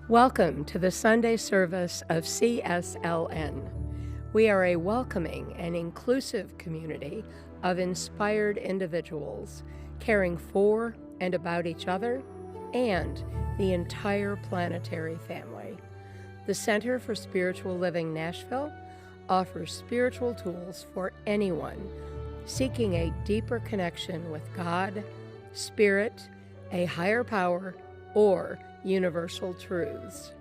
Welcome to the Sunday service of CSLN. We are a welcoming and inclusive community of inspired individuals caring for and about each other and the entire planetary family. The Center for Spiritual Living Nashville offers spiritual tools for anyone seeking a deeper connection with God, Spirit, a higher power, or universal truths.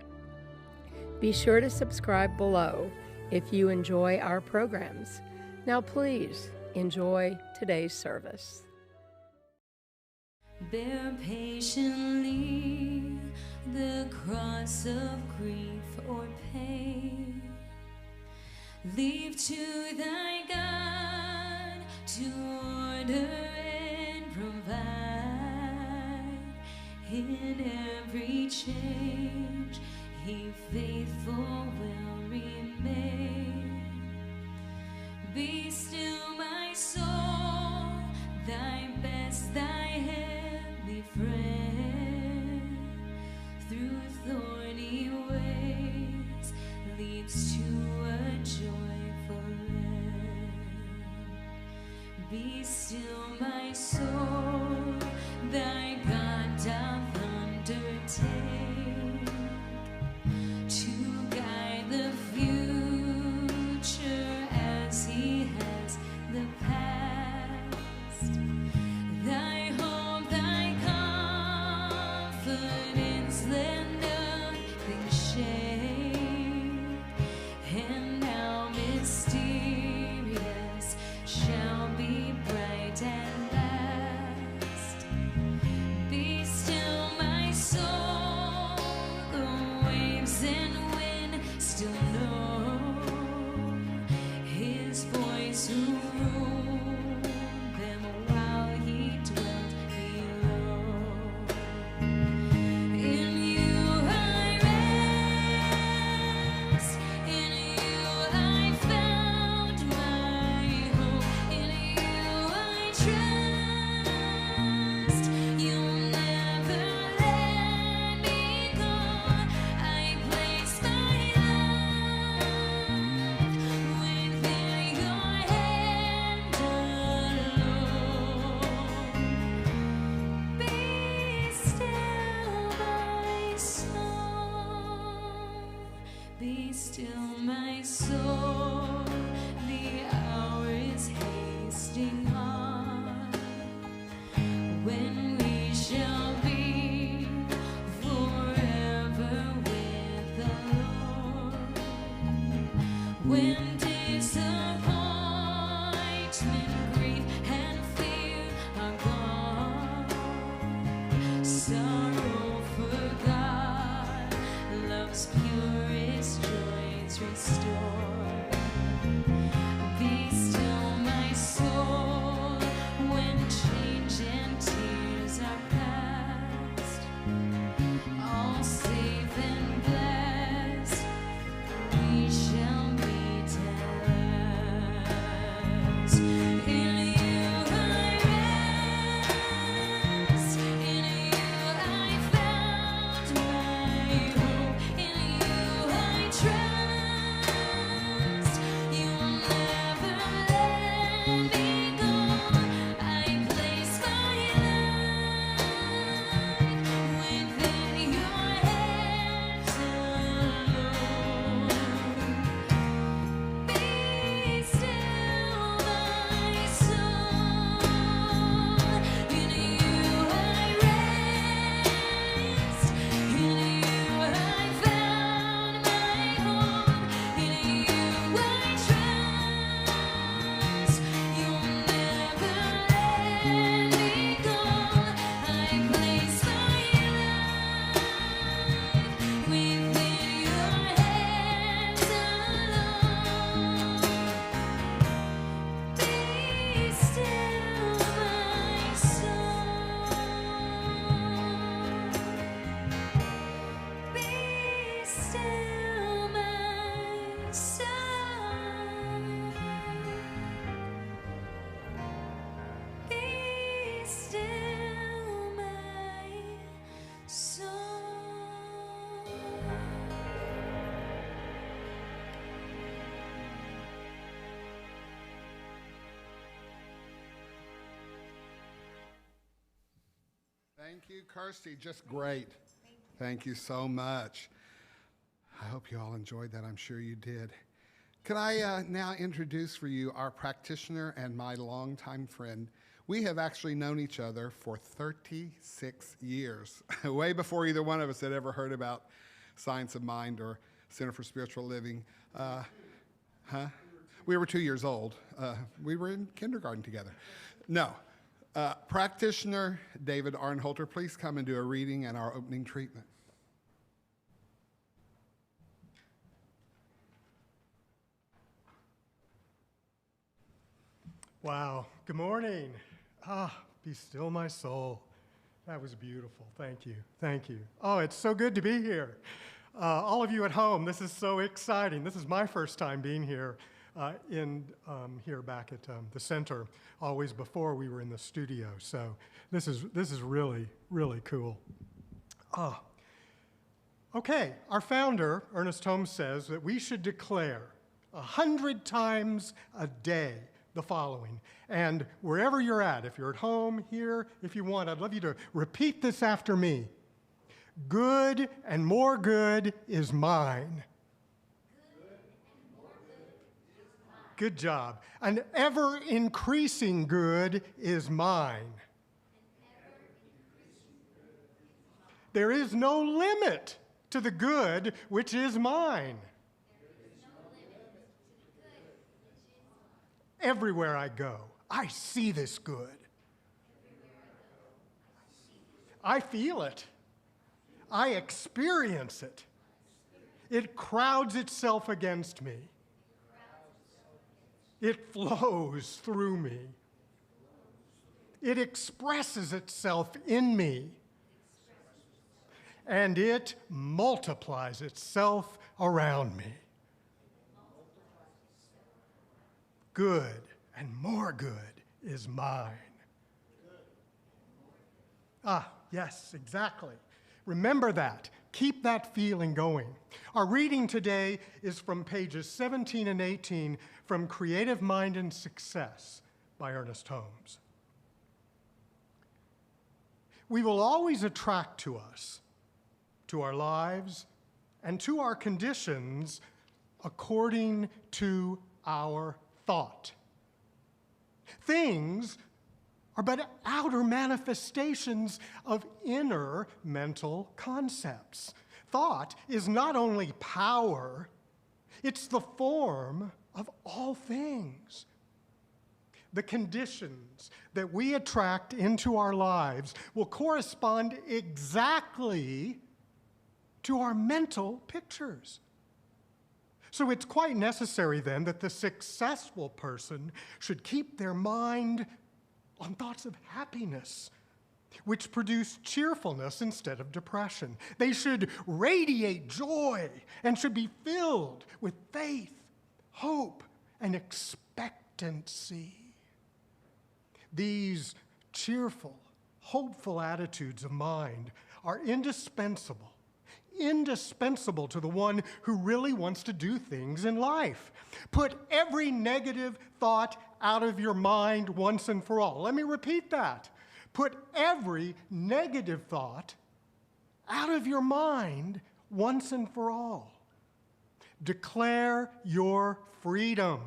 Be sure to subscribe below if you enjoy our programs. Now please enjoy today's service. Bear patiently the cross of grief or pain. Leave to thy God to order and provide. In every change, he faithful will remain. Be still, my soul, thy best, thy heavenly friend. Through thorny ways leads to a joyful end. Be still, my soul, thy God doth undertake to guide the future as he has the past. Thy hope, thy confidence, let nothing shake, and now mysterious shall be bright at last. Be still, my soul, the waves and wind still know his voice who ruled them while he dwelt below. In you I rest, in you I found my hope, in you I trust. You'll never let me go. I place my life within your hand alone. Be still, my soul. Be still, my soul. The hour is hasting on, when we shall be forever with the Lord. When disappointment, grief, and fear are gone, sorrow forgot, love's purest joys restored. Be still, my soul, when change and tears are past. All safe and blessed, we shall meet at last. In you I rest, in you I found my hope, in you I trust. You'll never let me go. I place my life within your hands alone. Be still, my soul. In you I rest. In you I found my hope. In you I trust. You'll never let me go. I place my life within your hands alone. Be still, my soul. Be still, my soul. Be still, my soul. Thank you, Kirsty. Just great. Thank you so much. I hope you all enjoyed that. I'm sure you did. Can I now introduce for you our practitioner and my longtime friend? We have actually known each other for 36 years, way before either one of us had ever heard about Science of Mind or Center for Spiritual Living. We were 2 years old. We were in kindergarten together. No. Practitioner David Arnholter, please come and do a reading and our opening treatment. Wow. Good morning. Be still my soul. That was beautiful. Thank you. Thank you. Oh, it's so good to be here. All of you at home, this is so exciting. This is my first time being here here back at the center, always before we were in the studio. So this is really, really cool. Okay, our founder, Ernest Holmes, says that we should declare 100 times a day the following. And wherever you're at, if you're at home, here, if you want, I'd love you to repeat this after me. Good and more good is mine. Good job. An ever-increasing good is mine. There is no limit to the good which is mine. Everywhere I go, I see this good. I feel it. I experience it. It crowds itself against me. It flows through me. It expresses itself in me. And it multiplies itself around me. Good and more good is mine. Yes, exactly. Remember that. Keep that feeling going. Our reading today is from pages 17 and 18 from Creative Mind and Success by Ernest Holmes. We will always attract to us, to our lives, and to our conditions according to our thought. Things are but outer manifestations of inner mental concepts. Thought is not only power, it's the form of all things. The conditions that we attract into our lives will correspond exactly to our mental pictures. So it's quite necessary then that the successful person should keep their mind on thoughts of happiness, which produce cheerfulness instead of depression. They should radiate joy and should be filled with faith, hope, and expectancy. These cheerful, hopeful attitudes of mind are indispensable to the one who really wants to do things in life. Put every negative thought out of your mind once and for all. Let me repeat that. Put every negative thought out of your mind once and for all. Declare your freedom.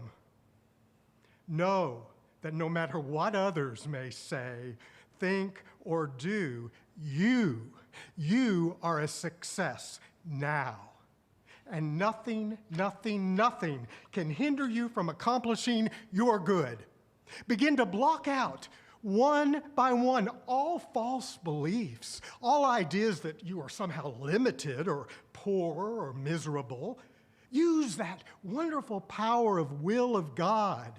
Know that no matter what others may say, think, or do, you are a success now. And nothing can hinder you from accomplishing your good. Begin to block out one by one all false beliefs, all ideas that you are somehow limited or poor or miserable. Use that wonderful power of will of God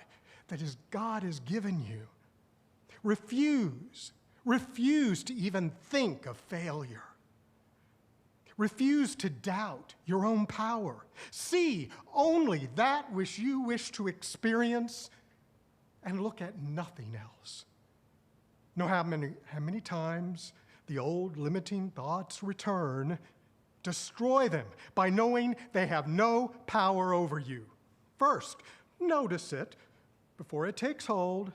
that God has given you. Refuse to even think of failure. Refuse to doubt your own power. See only that which you wish to experience and look at nothing else. Know how many times the old limiting thoughts return. Destroy them by knowing they have no power over you. First, notice it before it takes hold,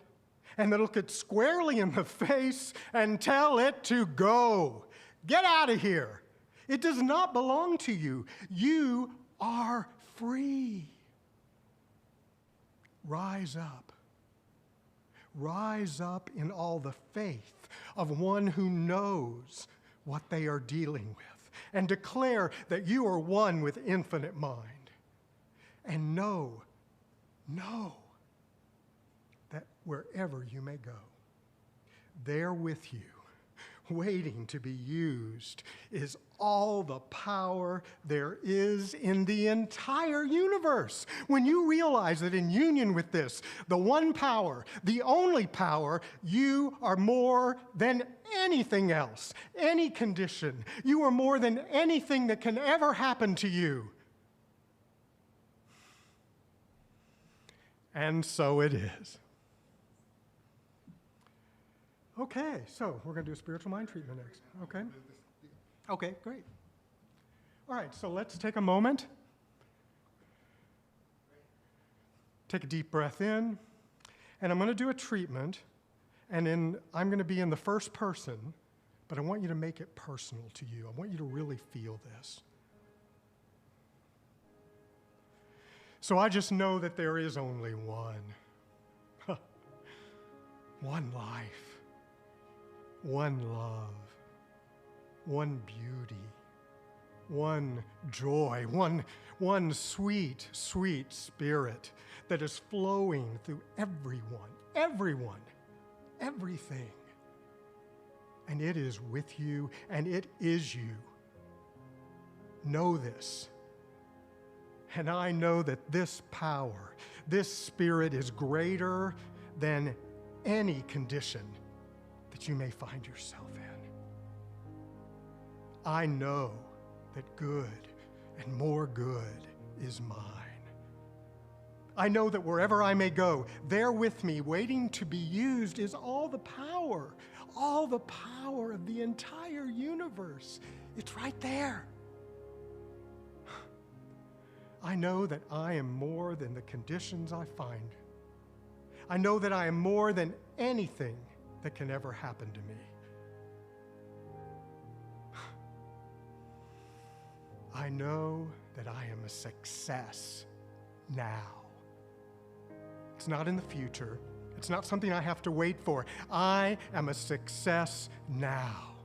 and then look it squarely in the face and tell it to go. Get out of here. It does not belong to you. You are free. Rise up. Rise up in all the faith of one who knows what they are dealing with, and declare that you are one with infinite mind. And know that wherever you may go, there with you, waiting to be used, is all the power there is in the entire universe. When you realize that in union with this, the one power, the only power, you are more than anything else, any condition. You are more than anything that can ever happen to you. And so it is. Okay, so we're going to do a spiritual mind treatment next. Okay? Okay, great. All right, so let's take a moment. Take a deep breath in, and I'm going to do a treatment, and then I'm going to be in the first person, but I want you to make it personal to you. I want you to really feel this. So I just know that there is only one. One life. One love, one beauty, one joy, one sweet, sweet spirit that is flowing through everyone, everything. And it is with you, and it is you. Know this. And I know that this power, this spirit is greater than any condition that you may find yourself in. I know that good and more good is mine. I know that wherever I may go, there with me, waiting to be used, is all the power of the entire universe. It's right there. I know that I am more than the conditions I find. I know that I am more than anything that can ever happen to me. I know that I am a success now. It's not in the future. It's not something I have to wait for. I am a success now.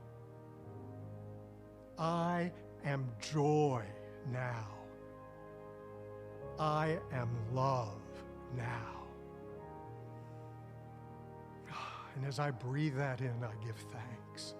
I am joy now. I am love now. And as I breathe that in, I give thanks.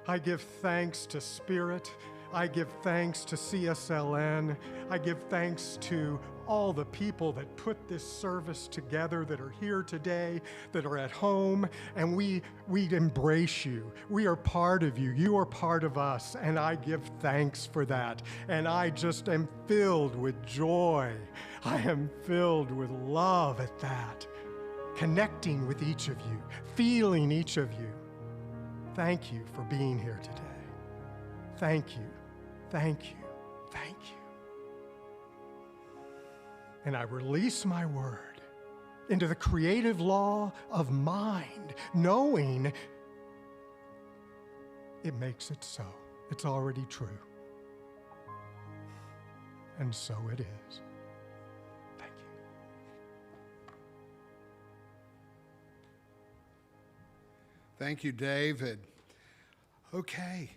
I give thanks to Spirit. I give thanks to CSLN. I give thanks to all the people that put this service together, that are here today, that are at home, and we embrace you. We are part of you. You are part of us, and I give thanks for that. And I just am filled with joy. I am filled with love at that. Connecting with each of you, feeling each of you. Thank you for being here today. Thank you, thank you, thank you. And I release my word into the creative law of mind, knowing it makes it so. It's already true. And so it is. Thank you, David. Okay,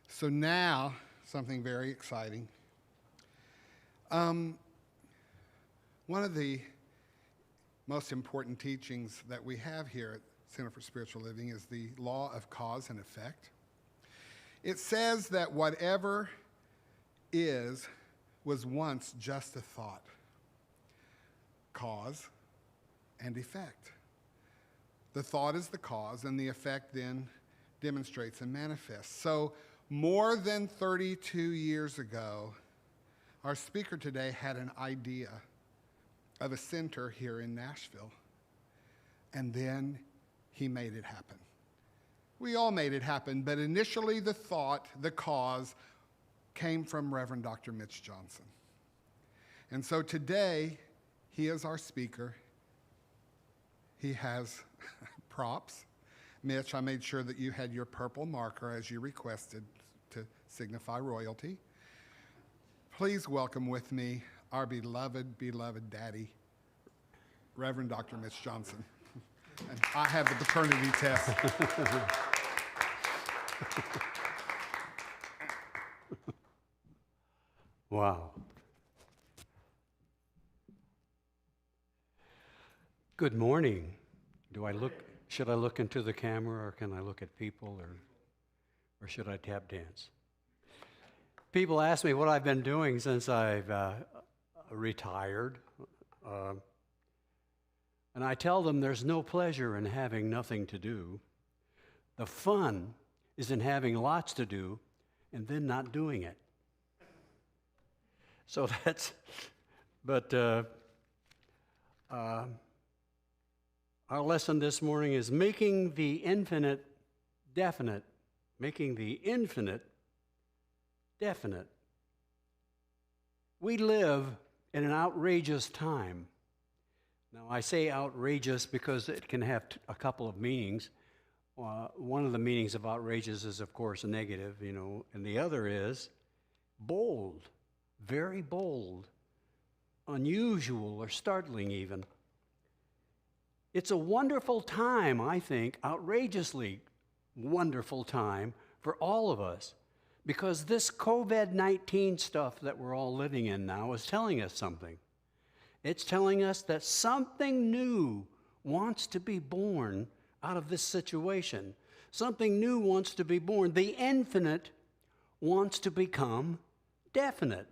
so now something very exciting. One of the most important teachings that we have here at Center for Spiritual Living is the law of cause and effect. It says that whatever is was once just a thought. Cause and effect. The thought is the cause, and the effect then demonstrates and manifests. So more than 32 years ago, our speaker today had an idea of a center here in Nashville, and then he made it happen. We all made it happen, but initially the thought, the cause, came from Reverend Dr. Mitch Johnson. And so today, he is our speaker. he has props. Mitch, I made sure that you had your purple marker as you requested to signify royalty. Please welcome with me our beloved, beloved daddy, Reverend Dr. Mitch Johnson. And I have the paternity test. Wow. Good morning. Should I look into the camera, or can I look at people, or should I tap dance? People ask me what I've been doing since I've retired. And I tell them there's no pleasure in having nothing to do. The fun is in having lots to do and then not doing it. So our lesson this morning is making the infinite definite. Making the infinite definite. We live in an outrageous time. Now, I say outrageous because it can have a couple of meanings. One of the meanings of outrageous is, of course, negative, and the other is bold, very bold, unusual or startling even. It's a wonderful time, I think, outrageously wonderful time for all of us, because this COVID-19 stuff that we're all living in now is telling us something. It's telling us that something new wants to be born out of this situation. Something new wants to be born. The infinite wants to become definite.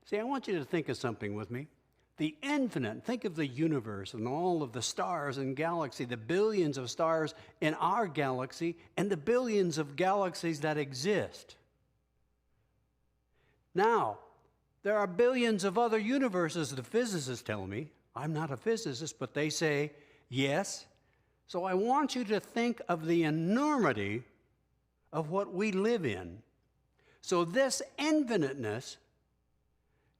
See, I want you to think of something with me. The infinite, think of the universe and all of the stars and galaxy, the billions of stars in our galaxy and the billions of galaxies that exist. Now, there are billions of other universes, the physicists tell me. I'm not a physicist, but they say yes. So I want you to think of the enormity of what we live in. So this infiniteness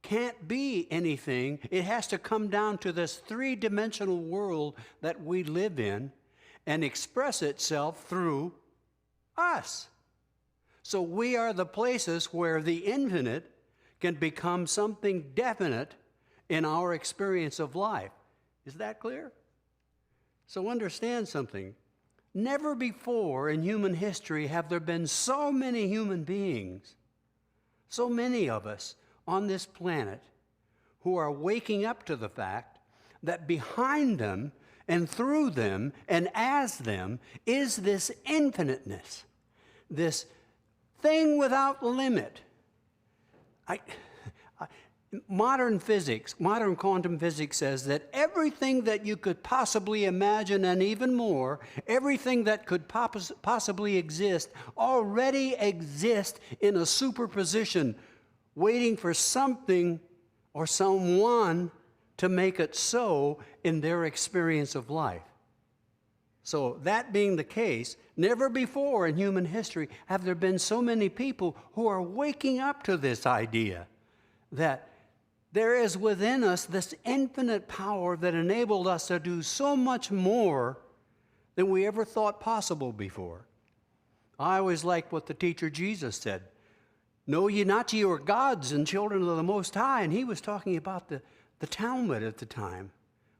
can't be anything. It has to come down to this three-dimensional world that we live in and express itself through us. So we are the places where the infinite can become something definite in our experience of life. Is that clear? So understand something. Never before in human history have there been so many human beings, so many of us on this planet, who are waking up to the fact that behind them and through them and as them is this infiniteness, this thing without limit. Modern physics, modern quantum physics says that everything that you could possibly imagine and even more, everything that could possibly exist already exists in a superposition, waiting for something or someone to make it so in their experience of life. So that being the case, never before in human history have there been so many people who are waking up to this idea that there is within us this infinite power that enabled us to do so much more than we ever thought possible before. I always liked what the teacher Jesus said. Know ye not ye are gods and children of the Most High. And he was talking about the Talmud at the time,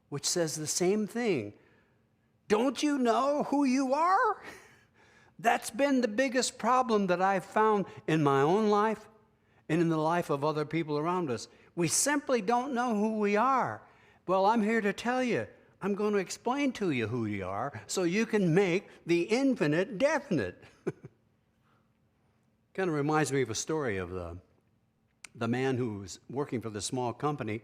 which says the same thing. Don't you know who you are? That's been the biggest problem that I've found in my own life and in the life of other people around us. We simply don't know who we are. Well, I'm here to tell you, I'm going to explain to you who you are so you can make the infinite definite. Kind of reminds me of a story of the man who was working for the small company,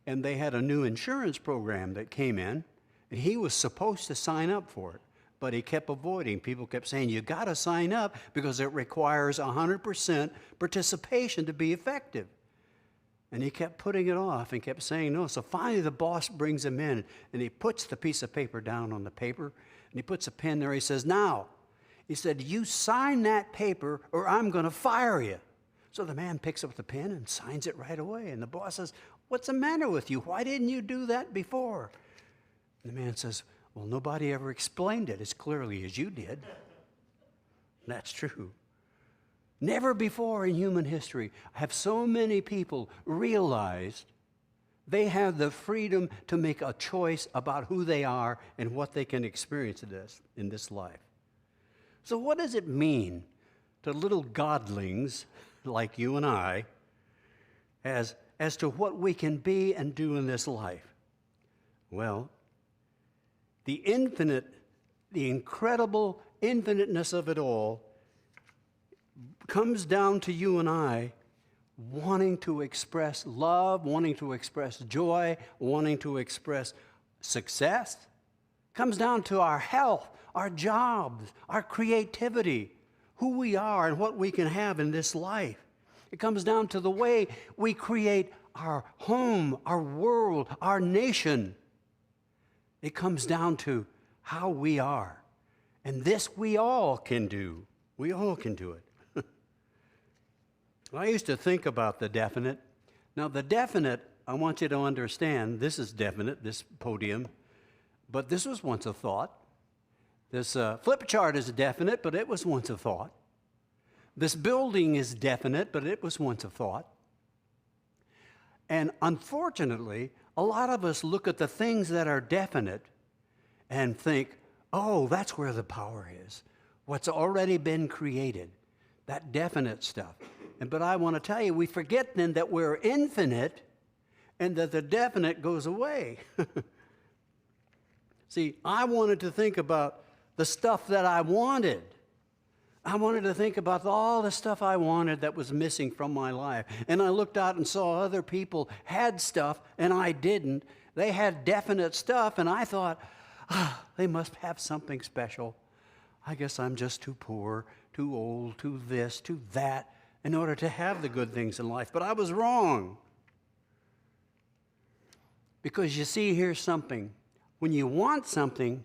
and they had a new insurance program that came in, and he was supposed to sign up for it, but he kept avoiding. People kept saying, you got to sign up because it requires 100% participation to be effective. And he kept putting it off and kept saying no. So finally the boss brings him in, and he puts the piece of paper down on the paper, and he puts a pen there. He says, now, he said, you sign that paper or I'm going to fire you. So the man picks up the pen and signs it right away. And the boss says, what's the matter with you? Why didn't you do that before? The man says, well, nobody ever explained it as clearly as you did. That's true. Never before in human history have so many people realized they have the freedom to make a choice about who they are and what they can experience in this life. So what does it mean to little godlings like you and I as to what we can be and do in this life? Well, the incredible infiniteness of it all comes down to you and I wanting to express love, wanting to express joy, wanting to express success. Comes down to our health, our jobs, our creativity, who we are and what we can have in this life. It comes down to the way we create our home, our world, our nation. It comes down to how we are. And this we all can do. We all can do it. I used to think about the definite. Now, the definite, I want you to understand, this is definite, this podium, but this was once a thought. This flip chart is definite, but it was once a thought. This building is definite, but it was once a thought. And unfortunately, a lot of us look at the things that are definite and think, oh, that's where the power is. What's already been created, that definite stuff. But I want to tell you, we forget then that we're infinite and that the definite goes away. See, I wanted to think about the stuff that I wanted. I wanted to think about all the stuff I wanted that was missing from my life. And I looked out and saw other people had stuff and I didn't. They had definite stuff and I thought, they must have something special. I guess I'm just too poor, too old, too this, too that, in order to have the good things in life. But I was wrong. Because you see, here's something. When you want something,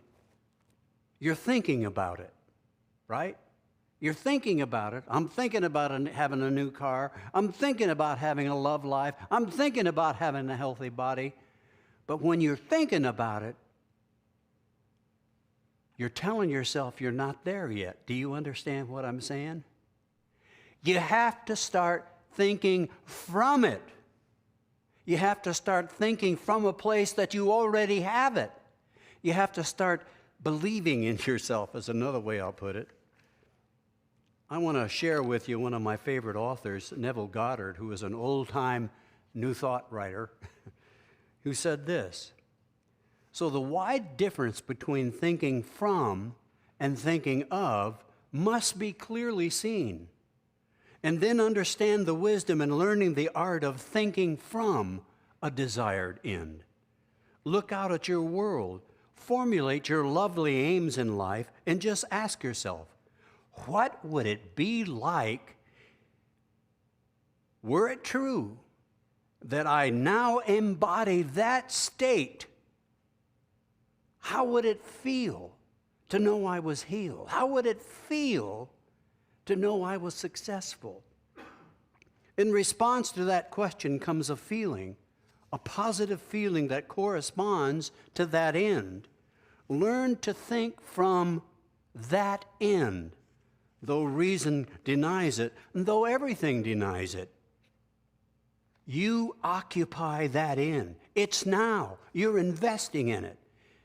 you're thinking about it, right? You're thinking about it. I'm thinking about having a new car. I'm thinking about having a love life. I'm thinking about having a healthy body. But when you're thinking about it, you're telling yourself you're not there yet. Do you understand what I'm saying? You have to start thinking from it. You have to start thinking from a place that you already have it. You have to start believing in yourself, is another way I'll put it. I want to share with you one of my favorite authors, Neville Goddard, who is an old-time New Thought writer, who said this: so the wide difference between thinking from and thinking of must be clearly seen. And then understand the wisdom in learning the art of thinking from a desired end. Look out at your world, formulate your lovely aims in life, and just ask yourself, what would it be like were it true that I now embody that state? How would it feel to know I was healed? How would it feel to know I was successful? In response to that question comes a feeling, a positive feeling that corresponds to that end. Learn to think from that end, though reason denies it, and though everything denies it. You occupy that end. It's now. You're investing in it,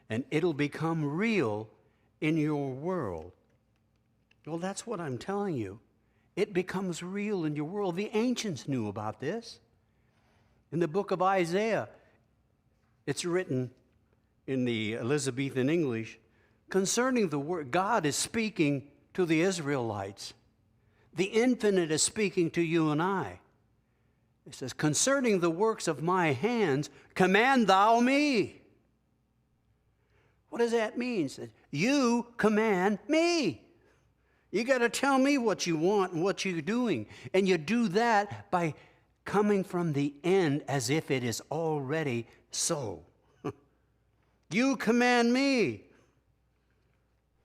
and it'll become real in your world. Well, that's what I'm telling you. It becomes real in your world. The ancients knew about this. In the book of Isaiah, it's written in the Elizabethan English concerning the word. God is speaking to the Israelites. The infinite is speaking to you and I. It says, concerning the works of my hands, command thou me. What does that mean? It says, you command me. You got to tell me what you want and what you're doing. And you do that by coming from the end as if it is already so. You command me.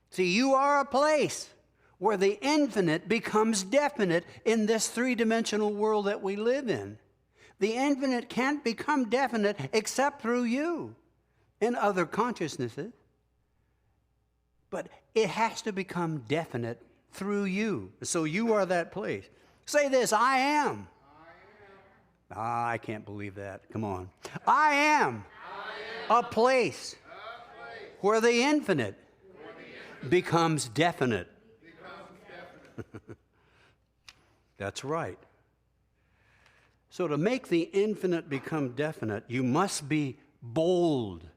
See, you are a place where the infinite becomes definite in this three-dimensional world that we live in. The infinite can't become definite except through you. and other consciousnesses, but it has to become definite through you. So you are that place. Say this, I am. Ah, I can't believe that. Come on. I am a place where the infinite becomes definite. That's right. So to make the infinite become definite, you must be bold,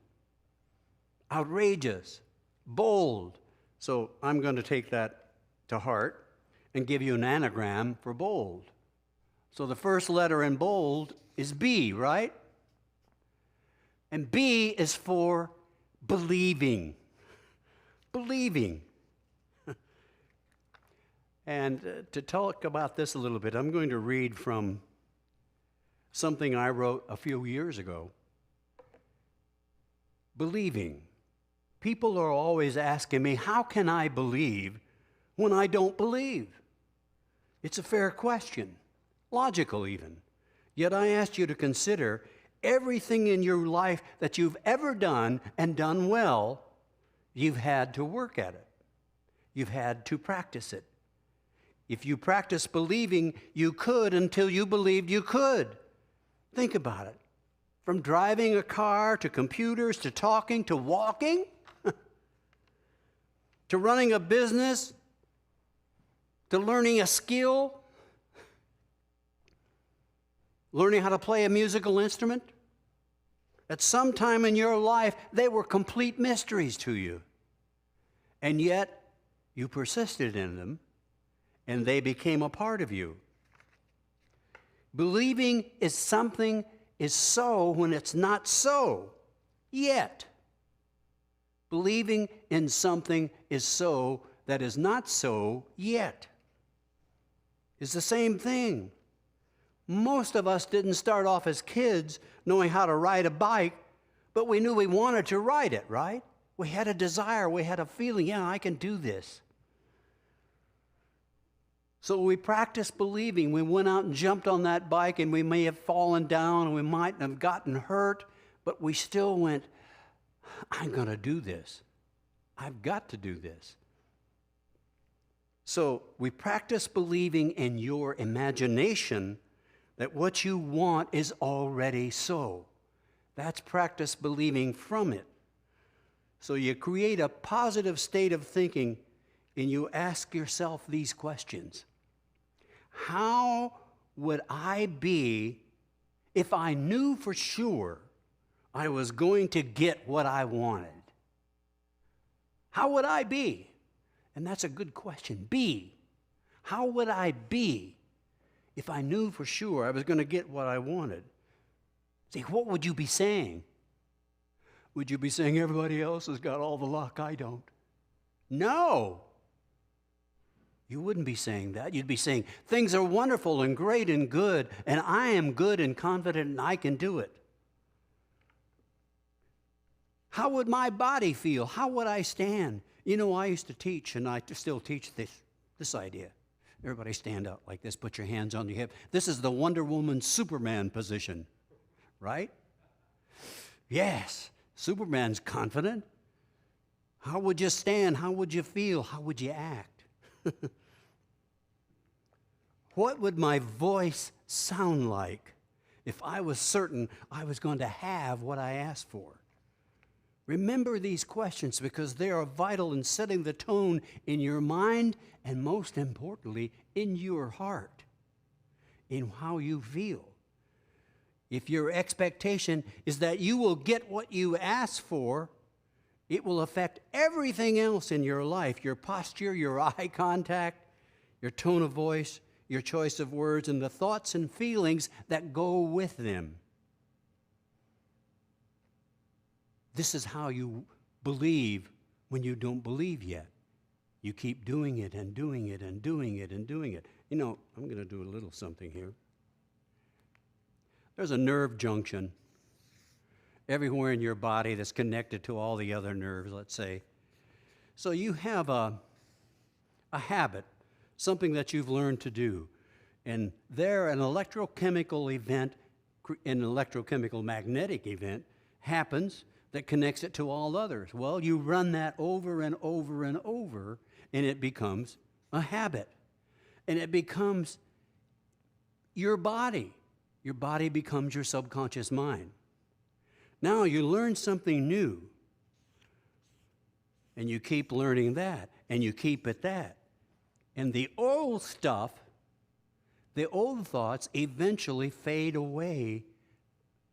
outrageous, bold. So I'm going to take that to heart and give you an anagram for bold. So the first letter in bold is B, right? And B is for believing. Believing. And to talk about this a little bit, I'm going to read from something I wrote a few years ago. Believing. People are always asking me, how can I believe when I don't believe? It's a fair question, logical even. Yet I ask you to consider everything in your life that you've ever done and done well, you've had to work at it. You've had to practice it. If you practice believing you could until you believed you could. Think about it. From driving a car to computers to talking to walking to running a business to learning a skill, learning how to play a musical instrument. At some time in your life, they were complete mysteries to you. And yet, you persisted in them, and they became a part of you. Believing is something is so when it's not so yet. Believing in something is so that is not so yet. It's the same thing. Most of us didn't start off as kids knowing how to ride a bike, but we knew we wanted to ride it, right? We had a desire, we had a feeling, yeah, I can do this. So we practiced believing. We went out and jumped on that bike, and we may have fallen down, and we might have gotten hurt, but we still went, I'm going to do this. I've got to do this. So we practice believing in your imagination that what you want is already so. That's practice believing from it. So you create a positive state of thinking, and you ask yourself these questions. How would I be if I knew for sure I was going to get what I wanted? How would I be? And that's a good question. Be. How would I be if I knew for sure I was going to get what I wanted? See, what would you be saying? Would you be saying everybody else has got all the luck, I don't? No. You wouldn't be saying that. You'd be saying, things are wonderful and great and good, and I am good and confident and I can do it. How would my body feel? How would I stand? You know, I used to teach, and I still teach this idea. Everybody stand up like this, put your hands on your hip. This is the Wonder Woman Superman position, right? Yes, Superman's confident. How would you stand? How would you feel? How would you act? What would my voice sound like if I was certain I was going to have what I asked for? Remember these questions because they are vital in setting the tone in your mind and, most importantly, in your heart, in how you feel. If your expectation is that you will get what you ask for, it will affect everything else in your life, your posture, your eye contact, your tone of voice, your choice of words, and the thoughts and feelings that go with them. This is how you believe when you don't believe yet. You keep doing it and doing it and doing it and doing it. You know, I'm going to do a little something here. There's a nerve junction everywhere in your body that's connected to all the other nerves, let's say. So you have a habit, something that you've learned to do. And there, an electrochemical event, an electrochemical magnetic event happens that connects it to all others. Well, you run that over and over and over, and it becomes a habit. And it becomes your body. Your body becomes your subconscious mind. Now you learn something new, and you keep learning that, and you keep at that. And the old stuff, the old thoughts eventually fade away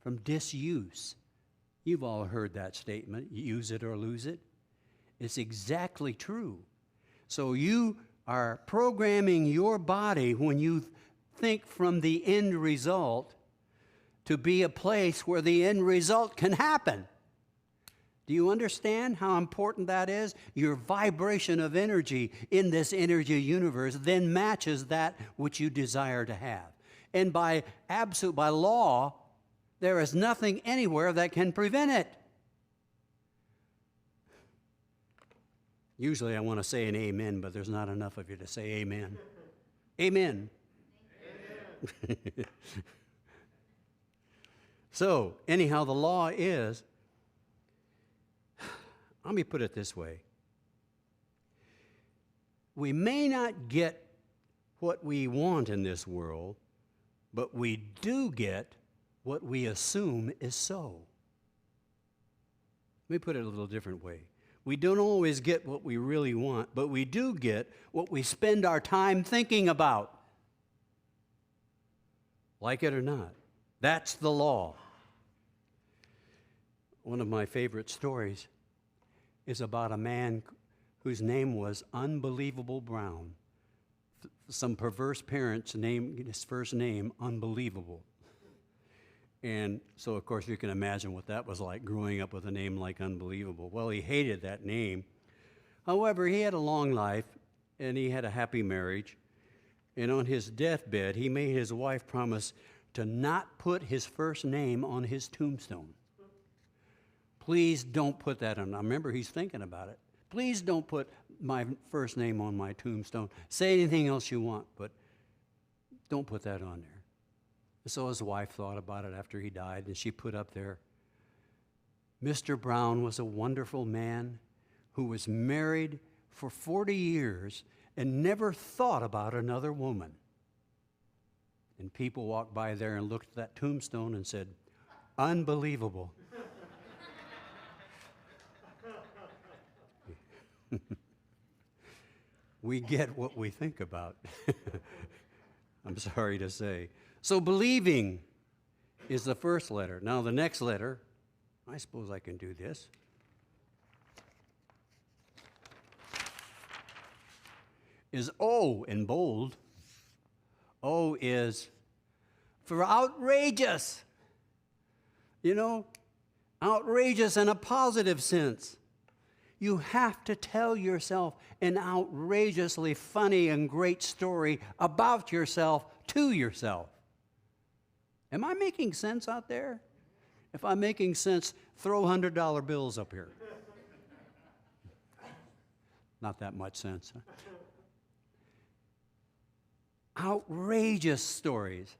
from disuse. You've all heard that statement, use it or lose it. It's exactly true. So you are programming your body when you think from the end result to be a place where the end result can happen. Do you understand how important that is? Your vibration of energy in this energy universe then matches that which you desire to have. And by law, there is nothing anywhere that can prevent it. Usually I want to say an amen, but there's not enough of you to say amen. Amen. Amen. So, anyhow, the law is, let me put it this way. We may not get what we want in this world, but we do get what we assume is so. Let me put it a little different way. We don't always get what we really want, but we do get what we spend our time thinking about. Like it or not. That's the law. One of my favorite stories is about a man whose name was Unbelievable Brown. Some perverse parents named his first name Unbelievable. And so, of course, you can imagine what that was like, growing up with a name like Unbelievable. Well, he hated that name. However, he had a long life, and he had a happy marriage. And on his deathbed, he made his wife promise to not put his first name on his tombstone. Please don't put that on. I remember he's thinking about it. Please don't put my first name on my tombstone. Say anything else you want, but don't put that on there. So his wife thought about it after he died, and she put up there, Mr. Brown was a wonderful man who was married for 40 years and never thought about another woman. And people walked by there and looked at that tombstone and said, unbelievable. We get what we think about. I'm sorry to say. So believing is the first letter. Now the next letter, I suppose I can do this. Is O in bold. O is for outrageous. You know, outrageous in a positive sense. You have to tell yourself an outrageously funny and great story about yourself to yourself. Am I making sense out there? If I'm making sense, throw $100 bills up here. Not that much sense. Huh? Outrageous stories.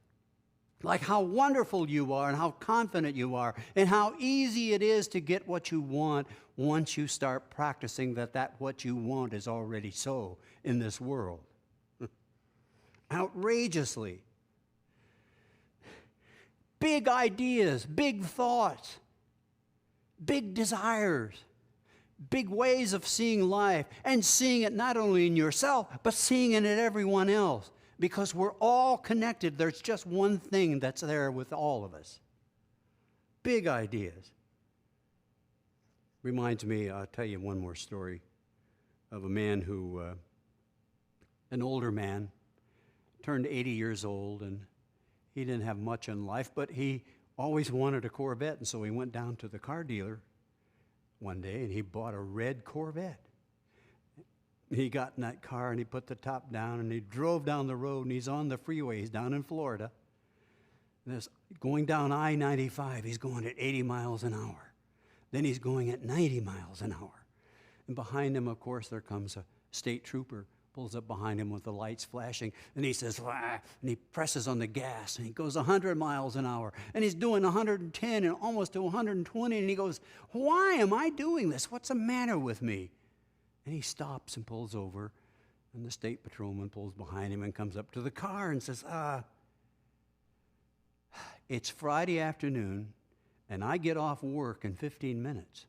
Like how wonderful you are and how confident you are and how easy it is to get what you want once you start practicing that what you want is already so in this world. Outrageously. Big ideas, big thoughts, big desires, big ways of seeing life, and seeing it not only in yourself, but seeing it in everyone else. Because we're all connected. There's just one thing that's there with all of us. Big ideas. Reminds me, I'll tell you one more story of a man who, an older man, turned 80 years old, and he didn't have much in life, but he always wanted a Corvette, and so he went down to the car dealer one day, and he bought a red Corvette. He got in that car, and he put the top down, and he drove down the road, and he's on the freeway. He's down in Florida. And there's going down I-95. He's going at 80 miles an hour. Then he's going at 90 miles an hour. And behind him, of course, there comes a state trooper pulls up behind him with the lights flashing, and he says, "Wah," and he presses on the gas, and he goes 100 miles an hour, and he's doing 110 and almost to 120, and he goes, "Why am I doing this? What's the matter with me?" And he stops and pulls over, and the state patrolman pulls behind him and comes up to the car and says, "It's Friday afternoon, and I get off work in 15 minutes.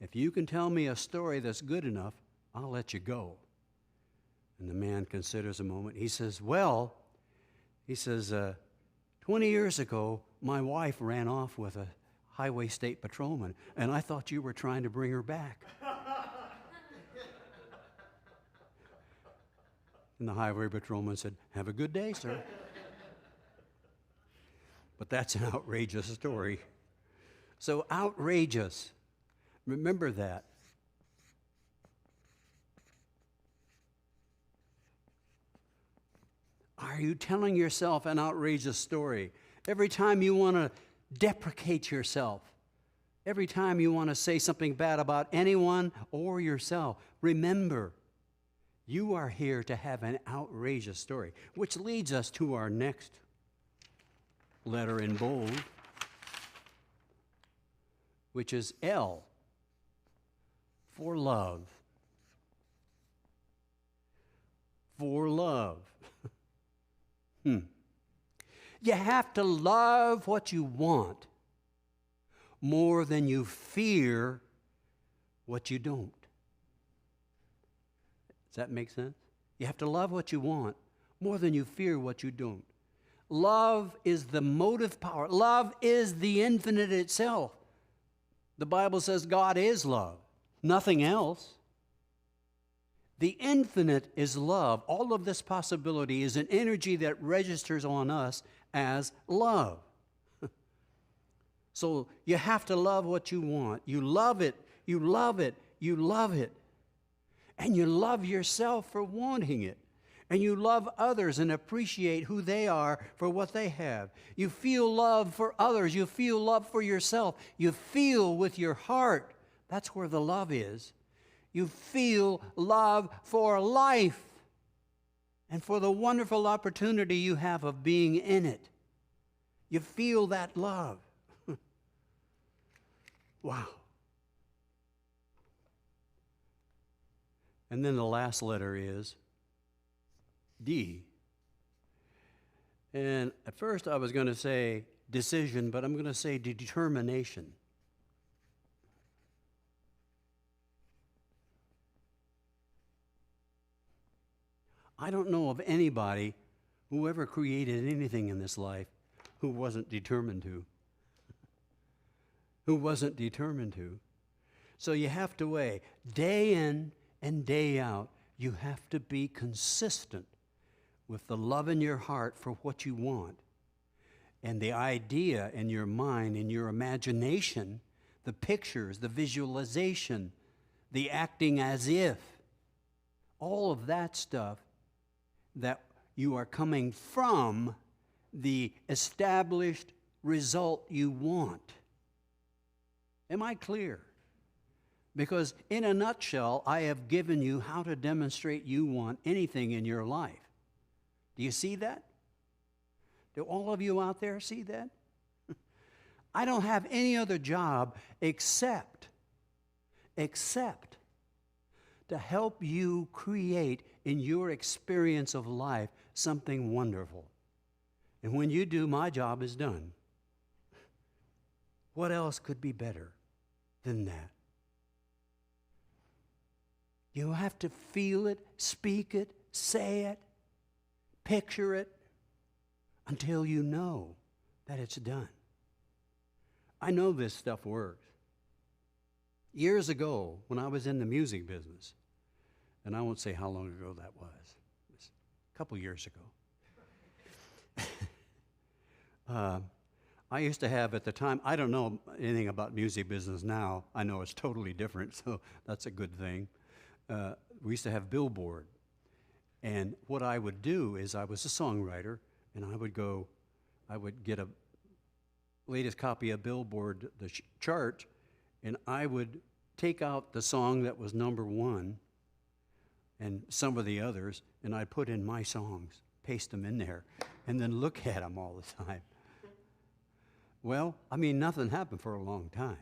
If you can tell me a story that's good enough, I'll let you go." And the man considers a moment. He says, 20 years ago, my wife ran off with a highway state patrolman, and I thought you were trying to bring her back." And the highway patrolman said, "Have a good day, sir." But that's an outrageous story. So outrageous. Remember that. Are you telling yourself an outrageous story? Every time you want to deprecate yourself, every time you want to say something bad about anyone or yourself, remember, you are here to have an outrageous story, which leads us to our next letter in bold, which is L, for love. For love. You have to love what you want more than you fear what you don't. Does that make sense? You have to love what you want more than you fear what you don't. Love is the motive power. Love is the infinite itself. The Bible says God is love, nothing else. The infinite is love. All of this possibility is an energy that registers on us as love. So you have to love what you want. You love it, you love it, you love it. And you love yourself for wanting it. And you love others and appreciate who they are for what they have. You feel love for others. You feel love for yourself. You feel with your heart. That's where the love is. You feel love for life and for the wonderful opportunity you have of being in it. You feel that love. Wow. And then the last letter is D. And at first I was going to say decision, but I'm going to say determination. I don't know of anybody who ever created anything in this life who wasn't determined to. Who wasn't determined to. So you have to weigh. Day in and day out, you have to be consistent with the love in your heart for what you want. And the idea in your mind, in your imagination, the pictures, the visualization, the acting as if, all of that stuff that you are coming from the established result you want. Am I clear? Because in a nutshell, I have given you how to demonstrate you want anything in your life. Do you see that? Do all of you out there see that? I don't have any other job except to help you create in your experience of life something wonderful. And when you do, my job is done. What else could be better than that? You have to feel it, speak it, say it, picture it, until you know that it's done. I know this stuff works. Years ago, when I was in the music business, and I won't say how long ago that was, it was a couple years ago. I used to have at the time, I don't know anything about music business now. I know it's totally different, so that's a good thing. We used to have Billboard. And what I would do is I was a songwriter, and I would get a latest copy of Billboard, the chart, and I would take out the song that was number one, and some of the others, and I'd put in my songs, paste them in there, and then look at them all the time. Well, I mean, nothing happened for a long time.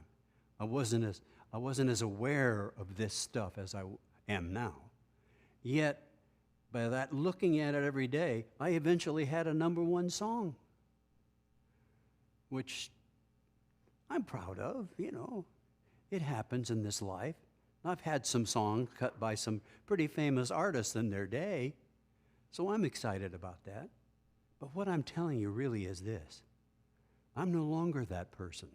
I wasn't as aware of this stuff as I am now. Yet, by that looking at it every day, I eventually had a #1 song, which I'm proud of, you know. It happens in this life. I've had some songs cut by some pretty famous artists in their day, so I'm excited about that. But what I'm telling you really is this. I'm no longer that person.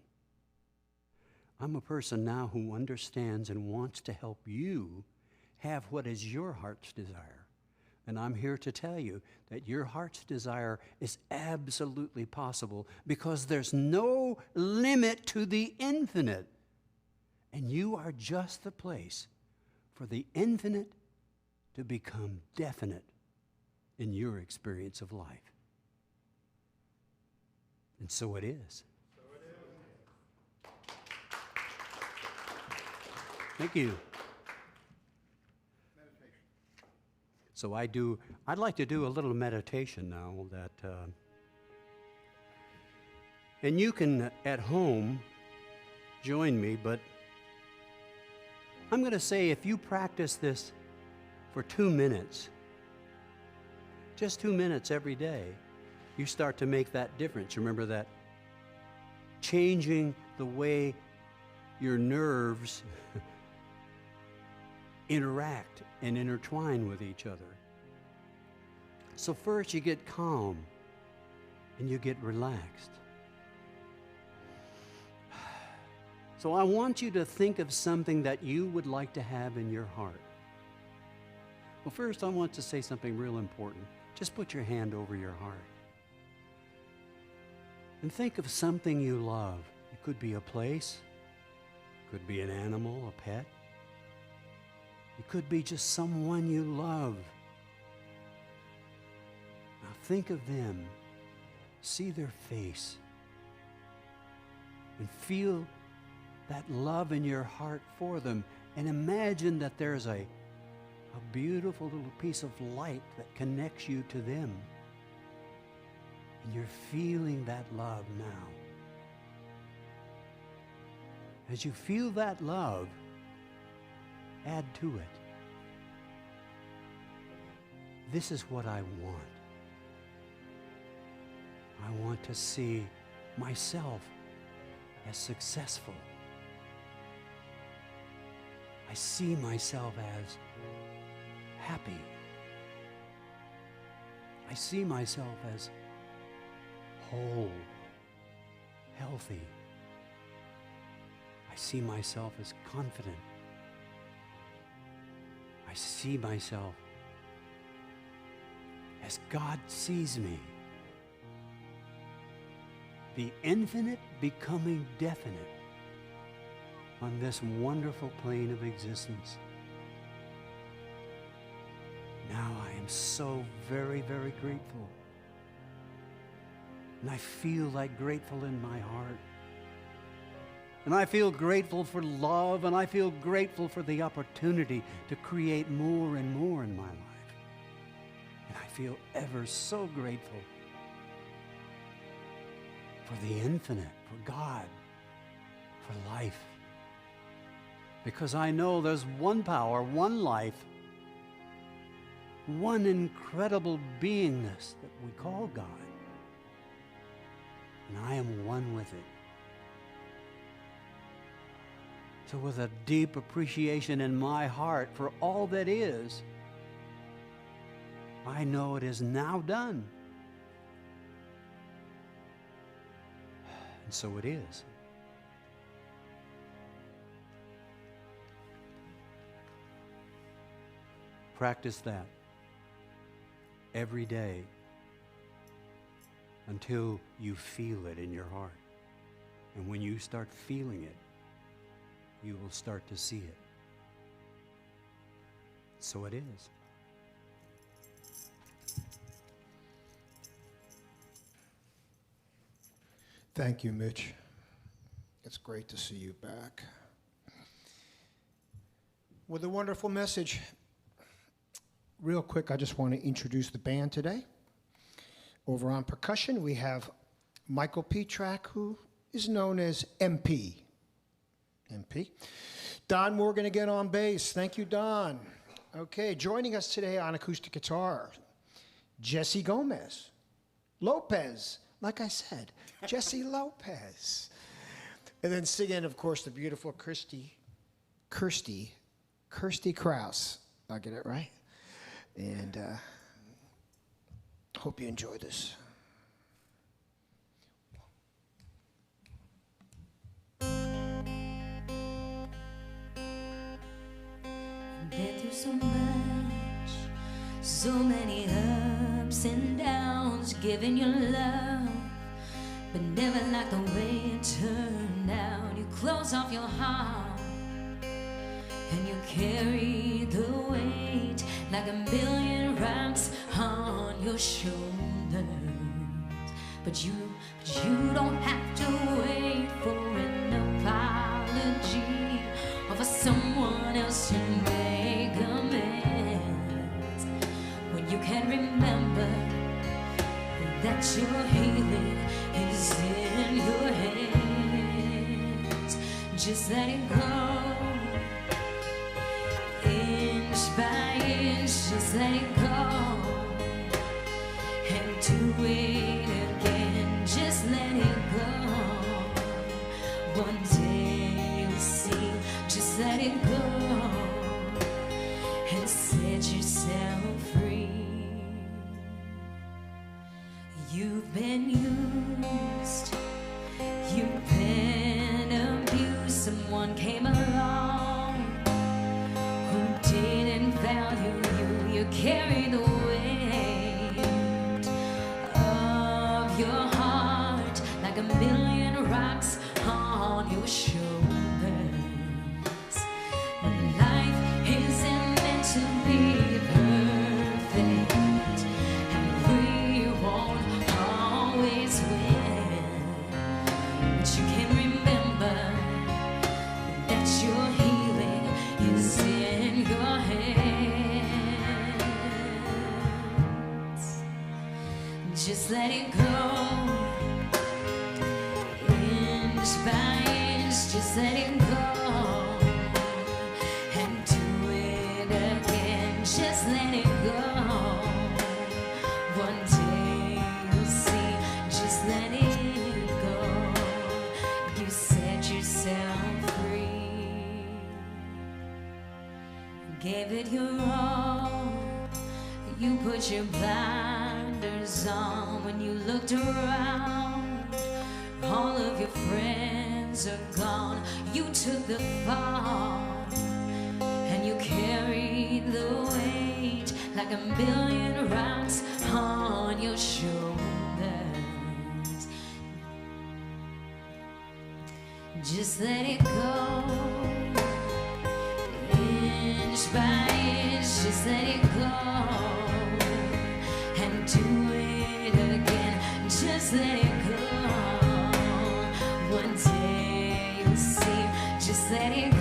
I'm a person now who understands and wants to help you have what is your heart's desire. And I'm here to tell you that your heart's desire is absolutely possible because there's no limit to the infinite. And you are just the place for the infinite to become definite in your experience of life. And so it is. Thank you. So I'd like to do a little meditation now that, and you can at home join me, but I'm going to say if you practice this for 2 minutes, just 2 minutes every day, you start to make that difference. Remember that? Changing the way your nerves interact and intertwine with each other. So first you get calm and you get relaxed. So I want you to think of something that you would like to have in your heart. Well, first I want to say something real important. Just put your hand over your heart. And think of something you love. It could be a place, it could be an animal, a pet. It could be just someone you love. Now think of them, see their face, and feel that love in your heart for them, and imagine that there's a beautiful little piece of light that connects you to them. And you're feeling that love now. As you feel that love, add to it. This is what I want. I want to see myself as successful. I see myself as happy. I see myself as whole, healthy. I see myself as confident. I see myself as God sees me. The infinite becoming definite on this wonderful plane of existence. Now I am so very, very grateful. And I feel that grateful in my heart. And I feel grateful for love, and I feel grateful for the opportunity to create more and more in my life. And I feel ever so grateful for the infinite, for God, for life. Because I know there's one power, one life, one incredible beingness that we call God. And I am one with it. So with a deep appreciation in my heart for all that is, I know it is now done. And so it is. Practice that every day until you feel it in your heart. And when you start feeling it, you will start to see it. So it is. Thank you, Mitch. It's great to see you back with a wonderful message. real quick, I just want to introduce the band today. Over on percussion, we have Michael Petrak, who is known as MP. MP. Don Morgan again on bass. Thank you, Don. Okay, joining us today on acoustic guitar, Jesse Gomez. Lopez, like I said, Jesse Lopez. And then singing, of course, the beautiful Kirsty Krause. I'll get it right. And hope you enjoy this. Been through so much, so many ups and downs, giving you love, but never like the way it turned out. You close off your heart, and you carry the weight like a million rocks on your shoulders. But you don't have to wait for an apology or for someone else to make amends. When you can remember that your healing is in your hands, just let it go. Inch by inch, just let it go. And do it again, just let it go. One day you'll see, just let it go. And set yourself free. You've been used, you've been abused. Someone came along who didn't value you. You carry the weight of your heart like a million rocks on your shoulders. But life isn't meant to be perfect, and we won't always win. But you can remember that your healing is in your hands. Just let it go. Inch by inch, just let it go. And do it again, just let it go. One day you'll see, just let it go. You set yourself free. Gave it your all. You put your blinders on when you looked around. All of your friends are gone. You took the fall, and you carried the weight like a million rocks on your shoulders. Just let it go. Inch by inch, just let it go. And do it again, just let it go. One day you'll see, just let it go.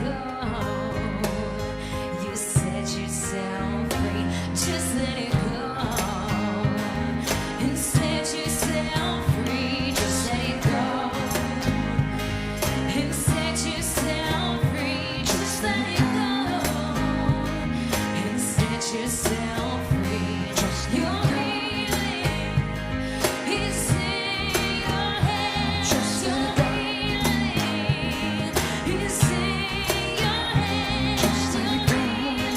You set yourself free, just let it go. And set yourself free, just let it go. And set yourself free, just let it go. And set yourself free, just your healing is in your hands. Just your healing is in your hands. Your healing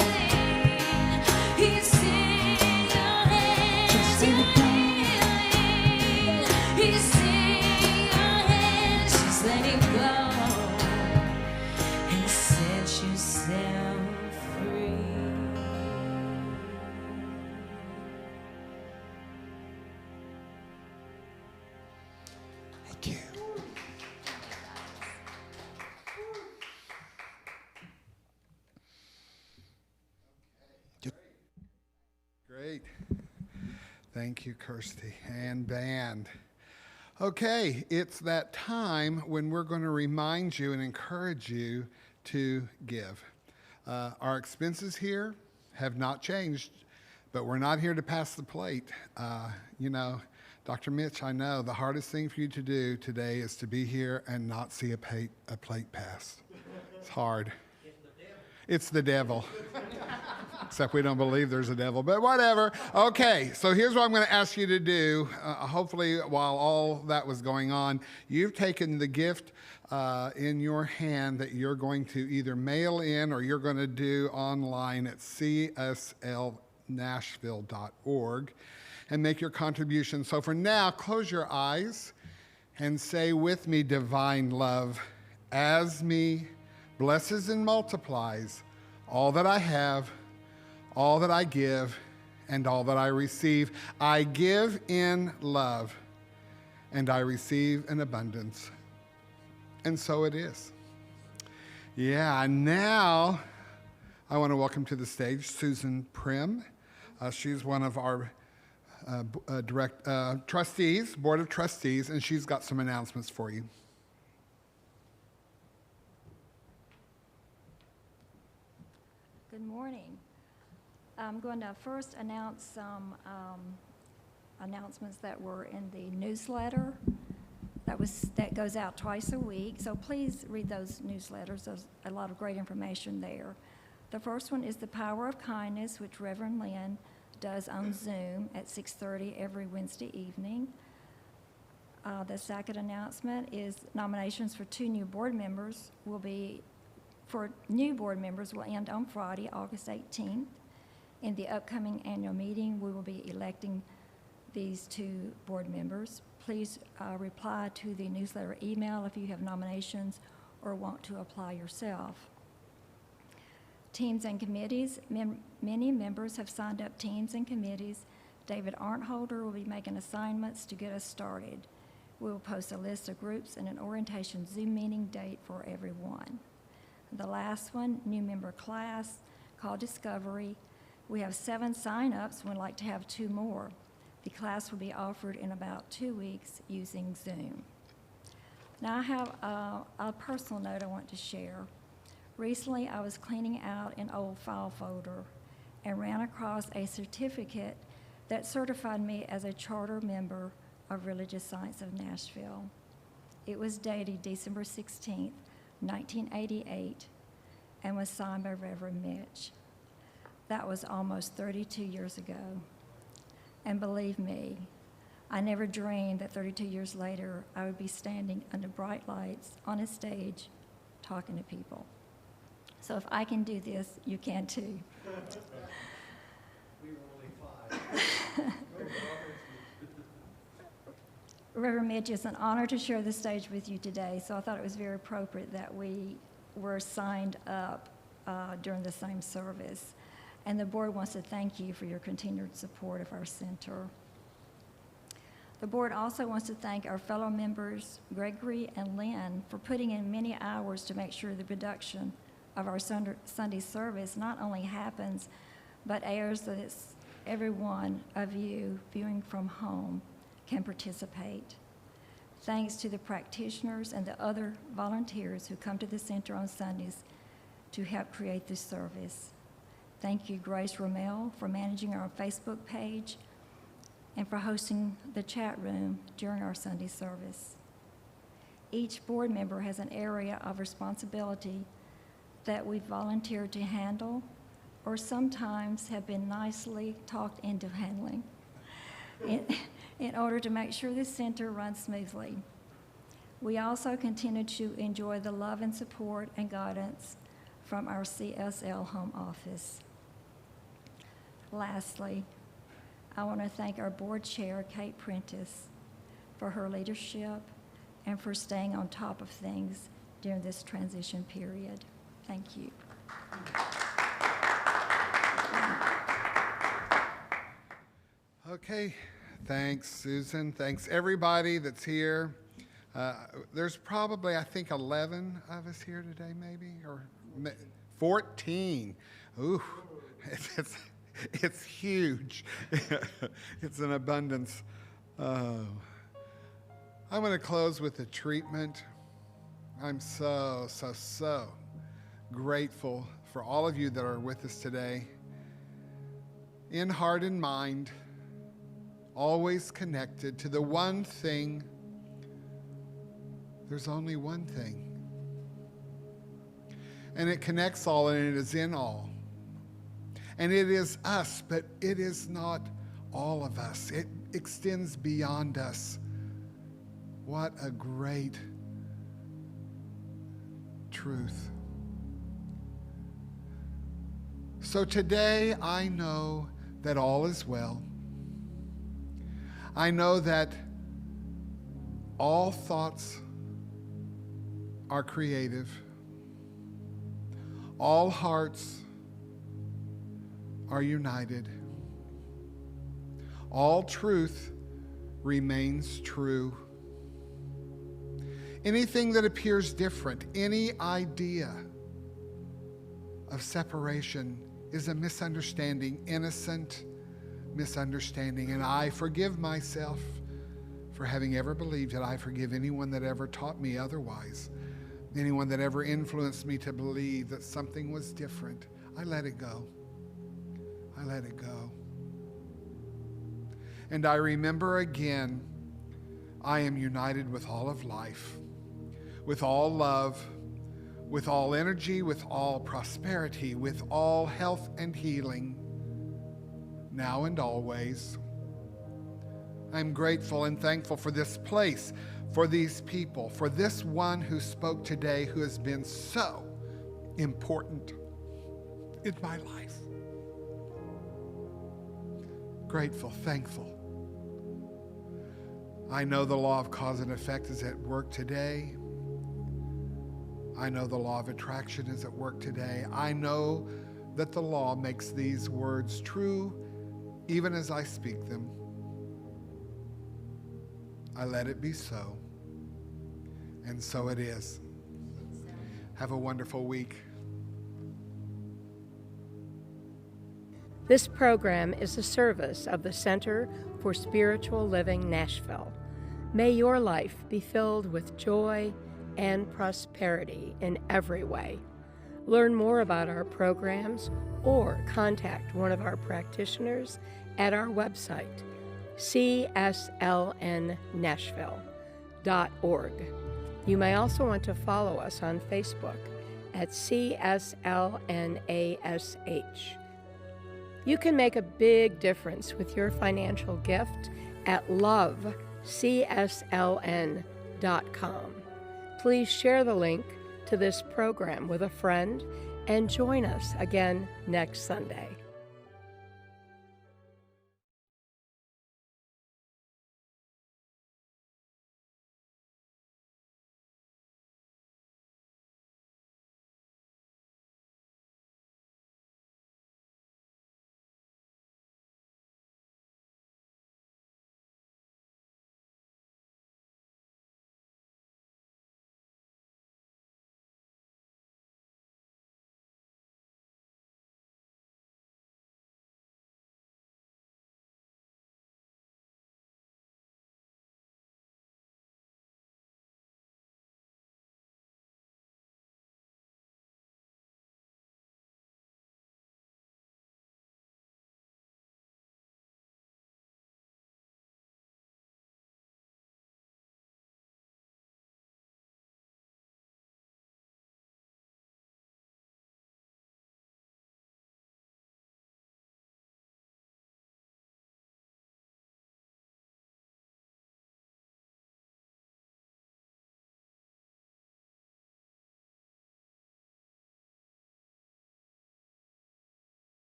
is in your hands. Your healing is in your hands. Just let it go and set yourself free. Thank you. Great. Thank you, Kirsty and band. Okay, it's that time when we're going to remind you and encourage you to give. Our expenses here have not changed. but we're not here to pass the plate. You know, Dr. Mitch, I know the hardest thing for you to do today is to be here and not see a plate passed. It's hard. It's the devil. Except we don't believe there's a devil, but whatever. Okay, so here's what I'm going to ask you to do. Hopefully, while all that was going on, you've taken the gift in your hand that you're going to either mail in or you're going to do online at CSLNashville.org and make your contribution. So for now, close your eyes and say with me, divine love, as me blesses and multiplies all that I have, all that I give, and all that I receive. I give in love, and I receive in abundance. And so it is. Yeah, now I want to welcome to the stage Susan Prim. She's one of our trustees, Board of Trustees, and she's got some announcements for you. Good morning. I'm going to first announce some announcements that were in the newsletter that goes out twice a week. So please read those newsletters. There's a lot of great information there. The first one is The Power of Kindness, which Reverend Lynn does on Zoom at 6:30 every Wednesday evening. The second announcement is nominations for new board members will end on Friday, August 18th. In the upcoming annual meeting, we will be electing these 2 board members. Please reply to the newsletter email if you have nominations or want to apply yourself. Teams and committees. Many members have signed up teams and committees. David Arntholder will be making assignments to get us started. We will post a list of groups and an orientation Zoom meeting date for everyone. The last one, new member class called Discovery. We have 7 sign-ups and would like to have 2 more. The class will be offered in about 2 weeks using Zoom. Now I have a personal note I want to share. Recently, I was cleaning out an old file folder and ran across a certificate that certified me as a charter member of Religious Science of Nashville. It was dated December 16th, 1988, and was signed by Reverend Mitch. That was almost 32 years ago. And believe me, I never dreamed that 32 years later I would be standing under bright lights on a stage talking to people. So if I can do this, you can too. We were only 5. Reverend Mitch, it's an honor to share the stage with you today, so I thought it was very appropriate that we were signed up during the same service. And the board wants to thank you for your continued support of our center. The board also wants to thank our fellow members, Gregory and Lynn, for putting in many hours to make sure the production of our Sunday service not only happens, but airs so that every one of you viewing from home can participate. Thanks to the practitioners and the other volunteers who come to the center on Sundays to help create this service. Thank you, Grace Rommel, for managing our Facebook page and for hosting the chat room during our Sunday service. Each board member has an area of responsibility that we've volunteered to handle or sometimes have been nicely talked into handling in order to make sure this center runs smoothly. We also continue to enjoy the love and support and guidance from our CSL home office. Lastly, I want to thank our board chair, Kate Prentice, for her leadership and for staying on top of things during this transition period. Thank you. Okay, thanks, Susan. Thanks, everybody that's here. There's probably, I think, 11 of us here today, maybe, or 14. Ooh, it's huge. It's an abundance. I'm going to close with a treatment. I'm so grateful for all of you that are with us today. in heart and mind, always connected to the one thing. There's only one thing. And it connects all, and it is in all. And it is us, but it is not all of us. It extends beyond us. What a great truth. So today I know that all is well. I know that all thoughts are creative. All hearts are united. All truth remains true. Anything that appears different, any idea of separation is a misunderstanding, innocent misunderstanding. And I forgive myself for having ever believed it. I forgive anyone that ever taught me otherwise. Anyone that ever influenced me to believe that something was different. I let it go. I let it go. And I remember again, I am united with all of life, with all love, with all energy, with all prosperity, with all health and healing, now and always. I'm grateful and thankful for this place, for these people, for this one who spoke today, who has been so important in my life. Grateful, thankful. I know the law of cause and effect is at work today. I know the law of attraction is at work today. I know that the law makes these words true even as I speak them. I let it be so. And so it is. Have a wonderful week. This program is a service of the Center for Spiritual Living Nashville. May your life be filled with joy and prosperity in every way. Learn more about our programs or contact one of our practitioners at our website, CSLNNashville.org. You may also want to follow us on Facebook at CSLNASH. You can make a big difference with your financial gift at lovecsln.com. Please share the link to this program with a friend and join us again next Sunday.